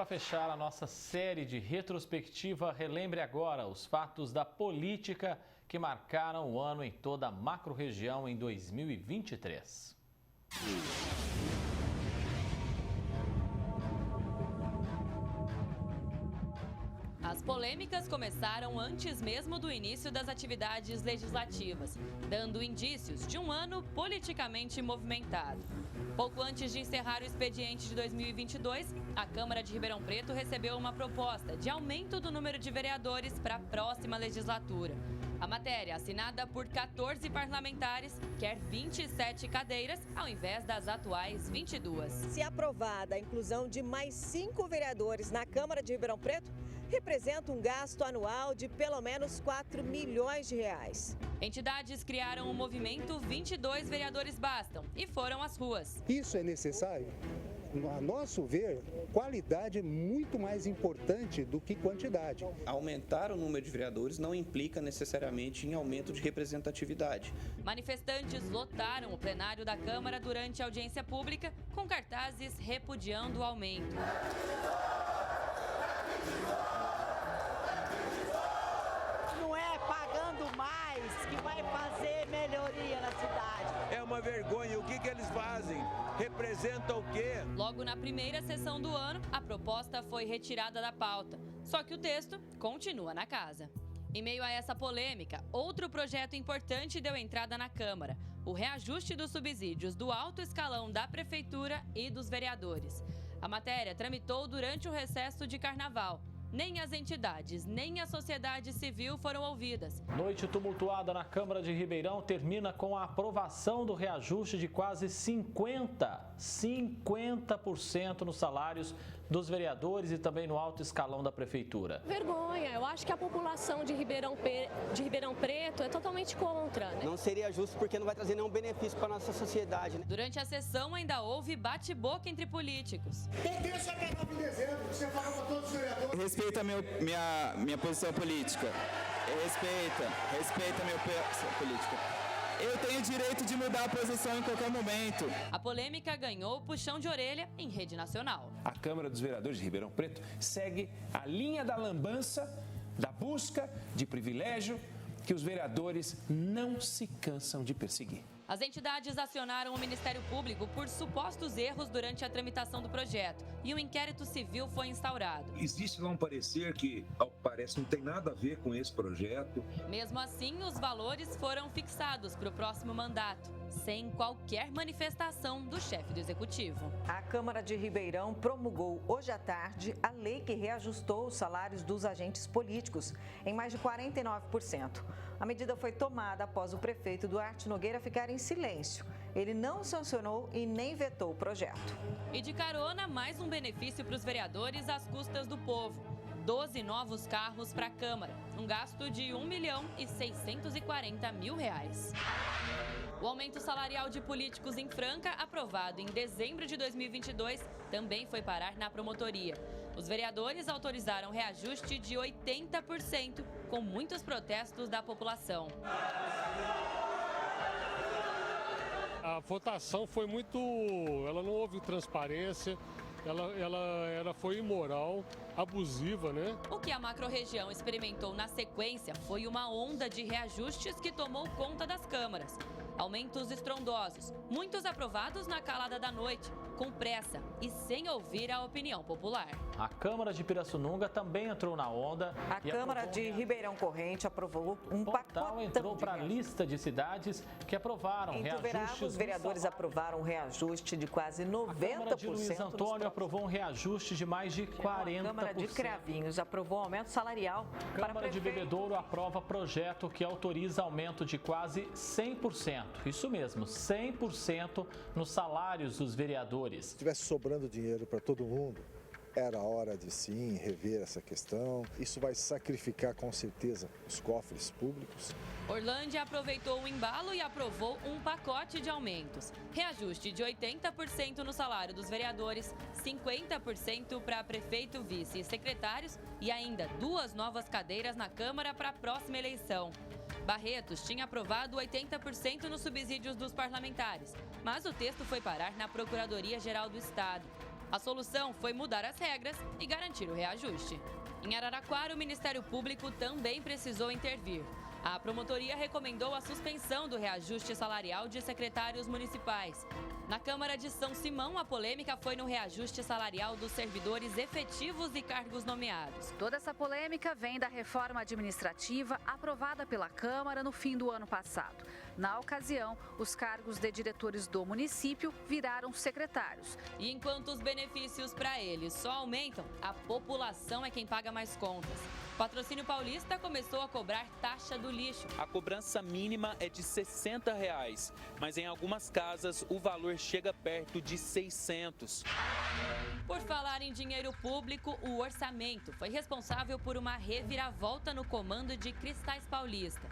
para fechar a nossa série de retrospectiva, relembre agora os fatos da política que marcaram o ano em toda a macro-região em 2023. As polêmicas começaram antes mesmo do início das atividades legislativas, dando indícios de um ano politicamente movimentado. Pouco antes de encerrar o expediente de 2022, a Câmara de Ribeirão Preto recebeu uma proposta de aumento do número de vereadores para a próxima legislatura. A matéria, assinada por 14 parlamentares, quer 27 cadeiras ao invés das atuais 22. Se aprovada a inclusão de mais 5 vereadores na Câmara de Ribeirão Preto, representa um gasto anual de pelo menos 4 milhões de reais. Entidades criaram o movimento 22 Vereadores Bastam e foram às ruas. Isso é necessário? A nosso ver, qualidade é muito mais importante do que quantidade. Aumentar o número de vereadores não implica necessariamente em aumento de representatividade. Manifestantes lotaram o plenário da Câmara durante a audiência pública com cartazes repudiando o aumento. Não é pagando mais que vai fazer melhoria na cidade. É uma vergonha. O que eles fazem? Representa o quê? Logo na primeira sessão do ano, a proposta foi retirada da pauta. Só que o texto continua na casa. Em meio a essa polêmica, outro projeto importante deu entrada na Câmara: o reajuste dos subsídios do alto escalão da Prefeitura e dos vereadores. A matéria tramitou durante o recesso de Carnaval. Nem as entidades, nem a sociedade civil foram ouvidas. Noite tumultuada na Câmara de Ribeirão termina com a aprovação do reajuste de quase 50% nos salários dos vereadores e também no alto escalão da Prefeitura. Vergonha, eu acho que a população de Ribeirão Preto é totalmente contra. Não seria justo porque não vai trazer nenhum benefício para a nossa sociedade. Durante a sessão ainda houve bate-boca entre políticos. Deixa até 9 de dezembro, você fala para todos os vereadores. Respeita minha posição política. Respeita a minha posição política. Eu tenho direito de mudar a posição em qualquer momento. A polêmica ganhou puxão de orelha em rede nacional. A Câmara dos Vereadores de Ribeirão Preto segue a linha da lambança, da busca de privilégio que os vereadores não se cansam de perseguir. As entidades acionaram o Ministério Público por supostos erros durante a tramitação do projeto e um inquérito civil foi instaurado. Existe lá um parecer que, ao que parece, não tem nada a ver com esse projeto. Mesmo assim, os valores foram fixados para o próximo mandato, sem qualquer manifestação do chefe do Executivo. A Câmara de Ribeirão promulgou hoje à tarde a lei que reajustou os salários dos agentes políticos em mais de 49%. A medida foi tomada após o prefeito Duarte Nogueira ficar em silêncio. Ele não sancionou e nem vetou o projeto. E de carona, mais um benefício para os vereadores às custas do povo. 12 novos carros para a Câmara, um gasto de R$1.640.000. O aumento salarial de políticos em Franca, aprovado em dezembro de 2022, também foi parar na promotoria. Os vereadores autorizaram reajuste de 80%, com muitos protestos da população. A votação foi ela não houve transparência, ela foi imoral, abusiva, né? O que a macro-região experimentou na sequência foi uma onda de reajustes que tomou conta das câmaras. Aumentos estrondosos, muitos aprovados na calada da noite, com pressa e sem ouvir a opinião popular. A Câmara de Pirassununga também entrou na onda. A Câmara de Ribeirão Corrente aprovou um pacotão. Entrou para a lista de cidades que aprovaram reajustes. Os vereadores aprovaram um reajuste de quase 90%. A Câmara de Luiz Antônio aprovou um reajuste de mais de 40%. A Câmara de Cravinhos aprovou um aumento salarial. A Câmara de Bebedouro aprova projeto que autoriza aumento de quase 100%. Isso mesmo, 100% nos salários dos vereadores. Se tivesse sobrando dinheiro para todo mundo, era hora de sim rever essa questão. Isso vai sacrificar com certeza os cofres públicos. Orlândia aproveitou o embalo e aprovou um pacote de aumentos. Reajuste de 80% no salário dos vereadores, 50% para prefeito, vice e secretários e ainda 2 novas cadeiras na Câmara para a próxima eleição. Barretos tinha aprovado 80% nos subsídios dos parlamentares, mas o texto foi parar na Procuradoria-Geral do Estado. A solução foi mudar as regras e garantir o reajuste. Em Araraquara, o Ministério Público também precisou intervir. A promotoria recomendou a suspensão do reajuste salarial de secretários municipais. Na Câmara de São Simão, a polêmica foi no reajuste salarial dos servidores efetivos e cargos nomeados. Toda essa polêmica vem da reforma administrativa aprovada pela Câmara no fim do ano passado. Na ocasião, os cargos de diretores do município viraram secretários. E enquanto os benefícios para eles só aumentam, a população é quem paga mais contas. O Patrocínio Paulista começou a cobrar taxa do lixo. A cobrança mínima é de R$ 60, mas em algumas casas o valor chega perto de 600. Por falar em dinheiro público, o orçamento foi responsável por uma reviravolta no comando de Cristais Paulista.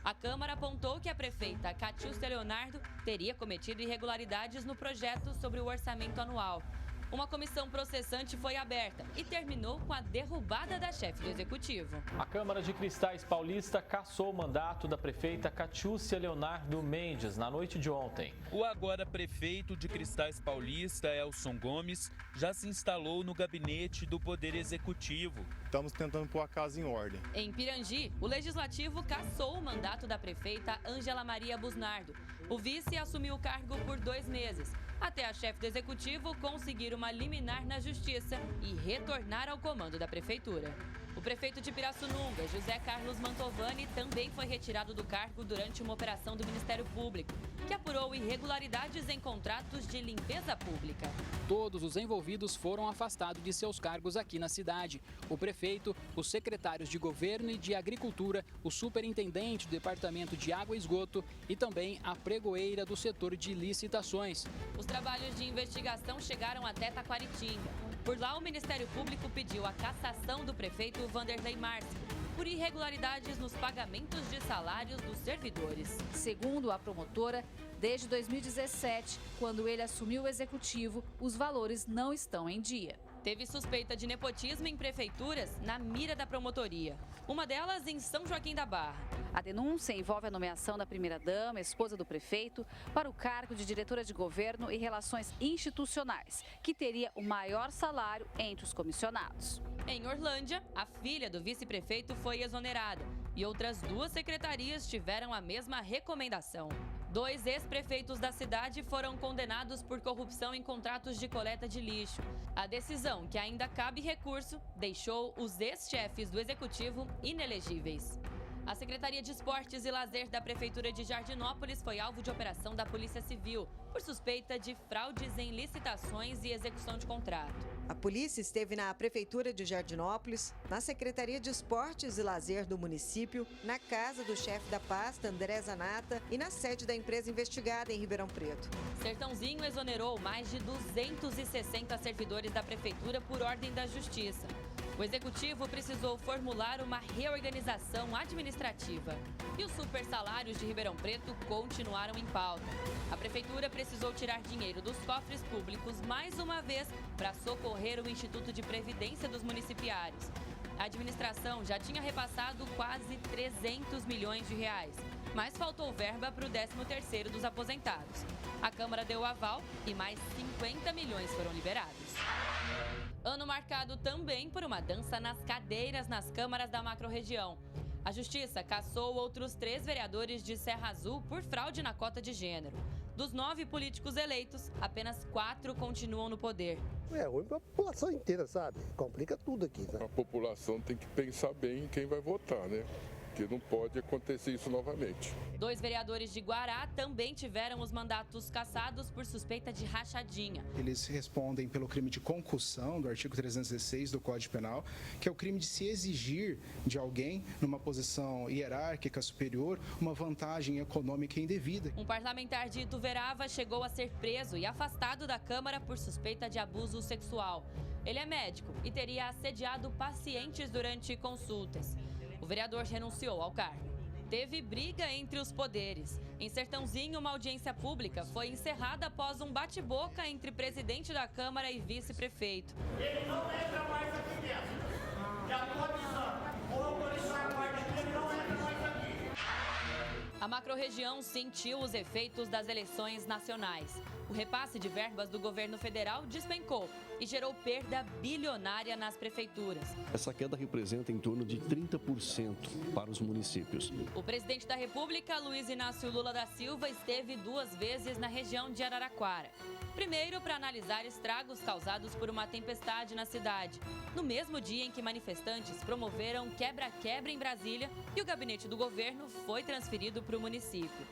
A Câmara apontou que a prefeita Catiúcia Leonardo teria cometido irregularidades no projeto sobre o orçamento anual. Uma comissão processante foi aberta e terminou com a derrubada da chefe do Executivo. A Câmara de Cristais Paulista cassou o mandato da prefeita Catiúcia Leonardo Mendes na noite de ontem. O agora prefeito de Cristais Paulista, Elson Gomes, já se instalou no gabinete do Poder Executivo. Estamos tentando pôr a casa em ordem. Em Pirangi, o Legislativo cassou o mandato da prefeita Ângela Maria Busnardo. O vice assumiu o cargo por 2 meses, até a chefe do Executivo conseguir uma liminar na Justiça e retornar ao comando da Prefeitura. O prefeito de Pirassununga, José Carlos Mantovani, também foi retirado do cargo durante uma operação do Ministério Público, que apurou irregularidades em contratos de limpeza pública. Todos os envolvidos foram afastados de seus cargos aqui na cidade. O prefeito, os secretários de Governo e de Agricultura, o superintendente do Departamento de Água e Esgoto e também a pregoeira do setor de licitações. Os trabalhos de investigação chegaram até Taquaritinga. Por lá, o Ministério Público pediu a cassação do prefeito Vanderlei Márcio por irregularidades nos pagamentos de salários dos servidores. Segundo a promotora, desde 2017, quando ele assumiu o executivo, os valores não estão em dia. Teve suspeita de nepotismo em prefeituras na mira da promotoria. Uma delas em São Joaquim da Barra. A denúncia envolve a nomeação da primeira-dama, esposa do prefeito, para o cargo de diretora de governo e relações institucionais, que teria o maior salário entre os comissionados. Em Orlândia, a filha do vice-prefeito foi exonerada e outras 2 secretarias tiveram a mesma recomendação. 2 ex-prefeitos da cidade foram condenados por corrupção em contratos de coleta de lixo. A decisão, que ainda cabe recurso, deixou os ex-chefes do executivo inelegíveis. A Secretaria de Esportes e Lazer da Prefeitura de Jardinópolis foi alvo de operação da Polícia Civil por suspeita de fraudes em licitações e execução de contrato. A polícia esteve na Prefeitura de Jardinópolis, na Secretaria de Esportes e Lazer do município, na casa do chefe da pasta, André Zanata, e na sede da empresa investigada em Ribeirão Preto. Sertãozinho exonerou mais de 260 servidores da Prefeitura por ordem da Justiça. O Executivo precisou formular uma reorganização administrativa. E os supersalários de Ribeirão Preto continuaram em pauta. A Prefeitura precisou tirar dinheiro dos cofres públicos mais uma vez para socorrer o Instituto de Previdência dos Municipários. A administração já tinha repassado quase 300 milhões de reais, mas faltou verba para o 13º dos aposentados. A Câmara deu aval e mais 50 milhões foram liberados. Ano marcado também por uma dança nas cadeiras nas câmaras da macro-região. A Justiça cassou outros 3 vereadores de Serra Azul por fraude na cota de gênero. Dos 9 políticos eleitos, apenas 4 continuam no poder. É ruim para a população inteira, sabe? Complica tudo aqui, né? A população tem que pensar bem em quem vai votar, né? Porque não pode acontecer isso novamente. 2 vereadores de Guará também tiveram os mandatos cassados por suspeita de rachadinha. Eles respondem pelo crime de concussão do artigo 316 do Código Penal, que é o crime de se exigir de alguém, numa posição hierárquica superior, uma vantagem econômica indevida. Um parlamentar de Ituverava chegou a ser preso e afastado da Câmara por suspeita de abuso sexual. Ele é médico e teria assediado pacientes durante consultas. O vereador renunciou ao cargo. Teve briga entre os poderes. Em Sertãozinho, uma audiência pública foi encerrada após um bate-boca entre presidente da Câmara e vice-prefeito. Ele não entra mais aqui dentro. Já estou avisando. O autorizar a parte dele não entra mais aqui. A macro-região sentiu os efeitos das eleições nacionais. O repasse de verbas do governo federal despencou e gerou perda bilionária nas prefeituras. Essa queda representa em torno de 30% para os municípios. O presidente da República, Luiz Inácio Lula da Silva, esteve 2 vezes na região de Araraquara. Primeiro, para analisar estragos causados por uma tempestade na cidade, no mesmo dia em que manifestantes promoveram quebra-quebra em Brasília e o gabinete do governo foi transferido para o município.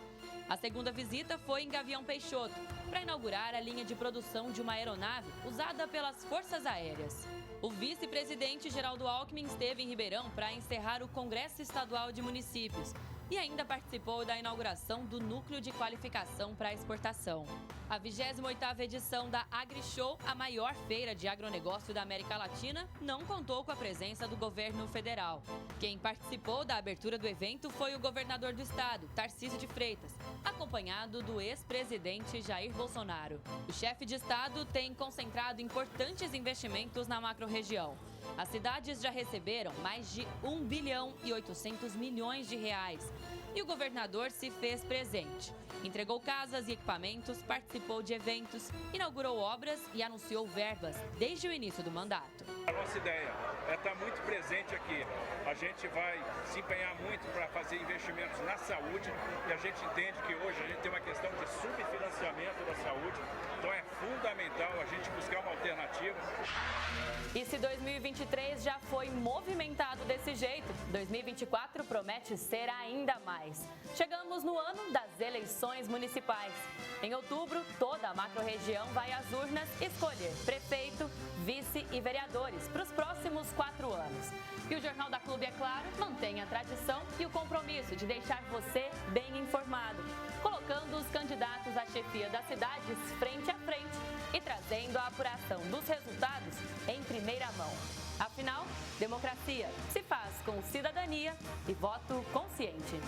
A segunda visita foi em Gavião Peixoto, para inaugurar a linha de produção de uma aeronave usada pelas Forças Aéreas. O vice-presidente Geraldo Alckmin esteve em Ribeirão para encerrar o Congresso Estadual de Municípios e ainda participou da inauguração do Núcleo de Qualificação para a Exportação. A 28ª edição da AgriShow, a maior feira de agronegócio da América Latina, não contou com a presença do governo federal. Quem participou da abertura do evento foi o governador do estado, Tarcísio de Freitas, acompanhado do ex-presidente Jair Bolsonaro. O chefe de estado tem concentrado importantes investimentos na macro-região. As cidades já receberam mais de 1 bilhão e 800 milhões de reais. E o governador se fez presente. Entregou casas e equipamentos, participou de eventos, inaugurou obras e anunciou verbas desde o início do mandato. A nossa ideia é estar muito presente aqui. A gente vai se empenhar muito para fazer investimentos na saúde e a gente entende que hoje a gente tem uma questão de subfinanciamento da saúde, então é fundamental a gente buscar uma alternativa. E se 2023 já foi movimentado desse jeito, 2024 promete ser ainda mais. Chegamos no ano das eleições municipais. Em outubro, toda a macro-região vai às urnas escolher prefeito, vice e vereadores para os próximos 4 anos. E o Jornal da Clube, é claro, mantém a tradição e o compromisso de deixar você bem informado, colocando os candidatos à chefia das cidades frente a frente e trazendo a apuração dos resultados em primeira mão. Afinal, democracia se faz com cidadania e voto consciente.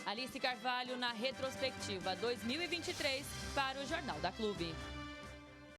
Alice Carvalho na retrospectiva 2023 para o Jornal da Clube.